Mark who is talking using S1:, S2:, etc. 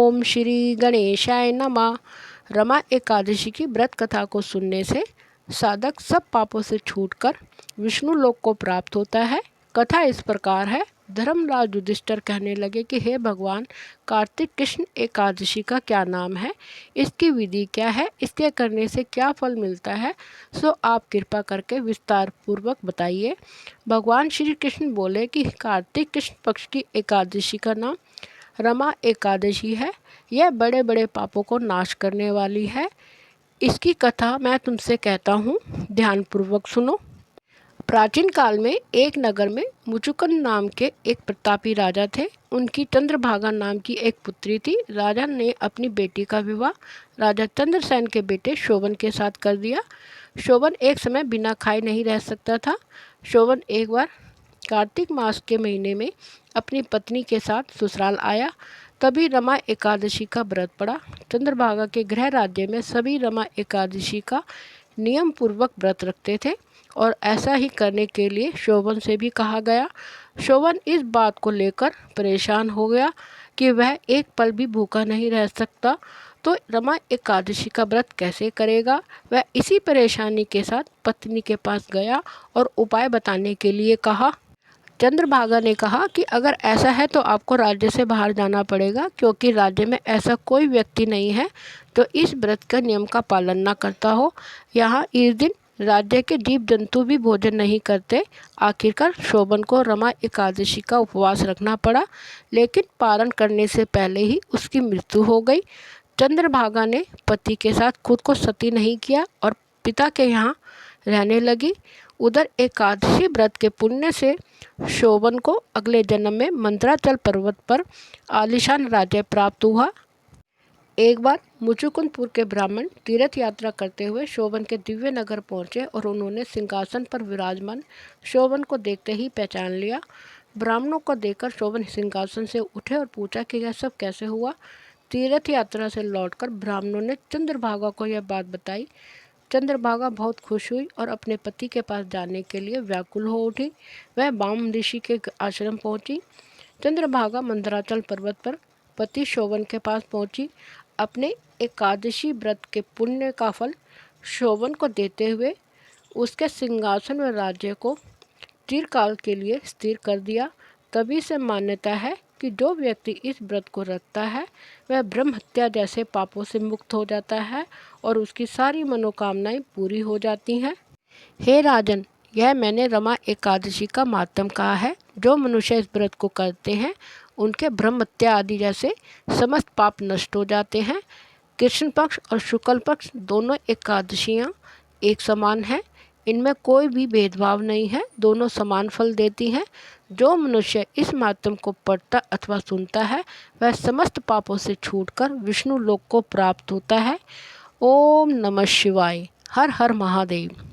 S1: ओम श्री गणेशाय नमः। रमा एकादशी की व्रत कथा को सुनने से साधक सब पापों से छूटकर विष्णु लोक को प्राप्त होता है। कथा इस प्रकार है। धर्मराज युधिष्ठिर कहने लगे कि हे भगवान, कार्तिक कृष्ण एकादशी का क्या नाम है, इसकी विधि क्या है, इसके करने से क्या फल मिलता है, सो आप कृपा करके विस्तार पूर्वक बताइए। भगवान श्री कृष्ण बोले कि कार्तिक कृष्ण पक्ष की एकादशी का नाम रमा एकादशी है। यह बड़े बड़े पापों को नाश करने वाली है। इसकी कथा मैं तुमसे कहता हूँ, ध्यानपूर्वक सुनो। प्राचीन काल में एक नगर में मुचुकुंद नाम के एक प्रतापी राजा थे। उनकी चंद्रभागा नाम की एक पुत्री थी। राजा ने अपनी बेटी का विवाह राजा चंद्रसेन के बेटे शोभन के साथ कर दिया। शोभन एक समय बिना खाए नहीं रह सकता था। शोभन एक बार कार्तिक मास के महीने में अपनी पत्नी के साथ ससुराल आया। तभी रमा एकादशी का व्रत पड़ा। चंद्रभागा के गृह राज्य में सभी रमा एकादशी का नियम पूर्वक व्रत रखते थे और ऐसा ही करने के लिए शोभन से भी कहा गया। शोभन इस बात को लेकर परेशान हो गया कि वह एक पल भी भूखा नहीं रह सकता, तो रमा एकादशी का व्रत कैसे करेगा। वह इसी परेशानी के साथ पत्नी के पास गया और उपाय बताने के लिए कहा। चंद्रभागा ने कहा कि अगर ऐसा है तो आपको राज्य से बाहर जाना पड़ेगा, क्योंकि राज्य में ऐसा कोई व्यक्ति नहीं है जो इस व्रत का नियम का पालन न करता हो। यहाँ इस दिन राज्य के जीव जंतु भी भोजन नहीं करते। आखिरकार शोभन को रमा एकादशी का उपवास रखना पड़ा, लेकिन पारण करने से पहले ही उसकी मृत्यु हो गई। चंद्रभागा ने पति के साथ खुद को सती नहीं किया और पिता के यहाँ रहने लगी। उधर एकादशी व्रत के पुण्य से शोभन को अगले जन्म में मंत्राचल पर्वत पर आलीशान राज्य प्राप्त हुआ। एक बार मुचुकुंदपुर के ब्राह्मण तीर्थ यात्रा करते हुए शोभन के दिव्य नगर पहुंचे और उन्होंने सिंहासन पर विराजमान शोभन को देखते ही पहचान लिया। ब्राह्मणों को देखकर शोभन सिंहासन से उठे और पूछा कि यह सब कैसे हुआ। तीर्थ यात्रा से लौटकर ब्राह्मणों ने चंद्रभागा को यह बात बताई। चंद्रभागा बहुत खुश हुई और अपने पति के पास जाने के लिए व्याकुल हो उठी। वह वाम ऋषि के आश्रम पहुंची। चंद्रभागा मंदराचल पर्वत पर पति शोभन के पास पहुंची। अपने एकादशी व्रत के पुण्य का फल शोभन को देते हुए उसके सिंहासन व राज्य को चिरकाल के लिए स्थिर कर दिया। तभी से मान्यता है कि जो व्यक्ति इस व्रत को रखता है वह ब्रह्म हत्या जैसे पापों से मुक्त हो जाता है और उसकी सारी मनोकामनाएं पूरी हो जाती हैं। हे राजन, यह मैंने रमा एकादशी का मातम कहा है। जो मनुष्य इस व्रत को करते हैं उनके ब्रह्म हत्या आदि जैसे समस्त पाप नष्ट हो जाते हैं। कृष्ण पक्ष और शुक्ल पक्ष दोनों एकादशियाँ एक समान हैं। इनमें कोई भी भेदभाव नहीं है, दोनों समान फल देती हैं। जो मनुष्य इस मातम को पढ़ता अथवा सुनता है वह समस्त पापों से छूटकर विष्णु लोक को प्राप्त होता है। ओम नमः शिवाय। हर हर महादेव।